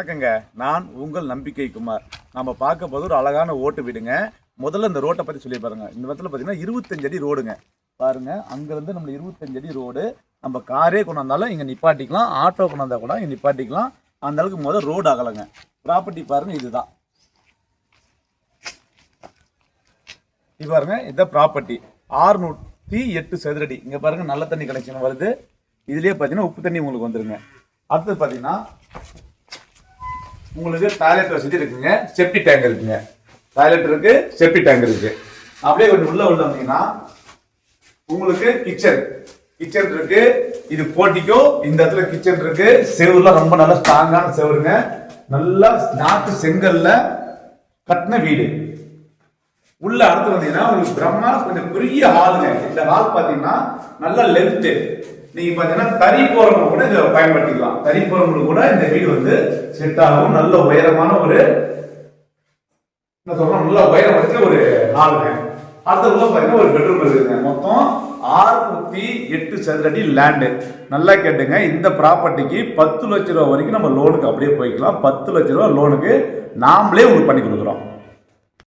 வணக்கங்க. நான் உங்கள் நம்பிக்கை குமார். நம்ம பார்க்க போது ஒரு அழகான ஓட்டு வீடுங்க. முதல்ல இந்த ரோட்டை பற்றி சொல்லி பாருங்க. இந்த இடத்துல பார்த்தீங்கன்னா 25 அடி ரோடுங்க. பாருங்க, அங்கேருந்து நம்ம 25 அடி ரோடு. நம்ம காரே கொண்டாந்தாலும் இங்கே நிப்பாட்டிக்கலாம், ஆட்டோ கொண்டாந்தா கூட இங்கே நிப்பாட்டிக்கலாம். அந்த அளவுக்கு முதல் ரோடு அகலங்க. ப்ராப்பர்ட்டி பாருங்க, இதுதான். இது பாருங்க, இதுதான் ப்ராப்பர்ட்டி. 608 சதுரடி. இங்கே பாருங்க, நல்ல தண்ணி கனெக்ஷன் வருது. இதுலேயே பார்த்தீங்கன்னா உப்பு தண்ணி உங்களுக்கு வந்துருங்க. அடுத்தது பார்த்தீங்கன்னா உங்களுக்கு டாய்லெட் வசதி இருக்குங்க, செப்டி டேங்க் இருக்குங்க. டாய்லெட் இருக்கு, செப்டி டேங்க் இருக்கு. அப்படியே கொஞ்சம் உள்ள வந்தீங்கன்னா உங்களுக்கு கிச்சன் இருக்கு. இது போட்டிக்கோ. இந்த இடத்துல கிச்சன் இருக்கு. செவுருலாம் ரொம்ப நல்ல ஸ்ட்ராங்கான செவருங்க. நல்லா நாட்டு செங்கல்ல கட்டின வீடு. உள்ள அடுத்து வந்தீங்கன்னா உங்களுக்கு பிரம்மா கொஞ்சம் பெரிய ஹாலுங்க. இந்த ஹால் பாத்தீங்கன்னா நல்ல லென்த். நீங்க பாத்தீங்கன்னா தறி போறவங்க கூட இதை பயன்படுத்திக்கலாம். தறி போறவங்களுக்கு கூட இந்த வீடு வந்து செட் ஆகும். நல்ல உயரமான ஒரு என்ன சொல்றோம், நல்ல உயரம் வச்ச ஒரு ஹாலுங்க. அடுத்த உள்ள பாத்தீங்கன்னா ஒரு பெட்ரூம் இருக்குங்க. மொத்தம் 608 சதுரடி லேண்டு. நல்லா கேட்டுங்க, இந்த ப்ராப்பர்ட்டிக்கு 10 லட்சம் ரூபாய் வரைக்கும் நம்ம லோனுக்கு அப்படியே போய்க்கலாம். 10 லட்சம் ரூபாய் லோனுக்கு நாமளே உங்களுக்கு பண்ணி கொடுக்குறோம்.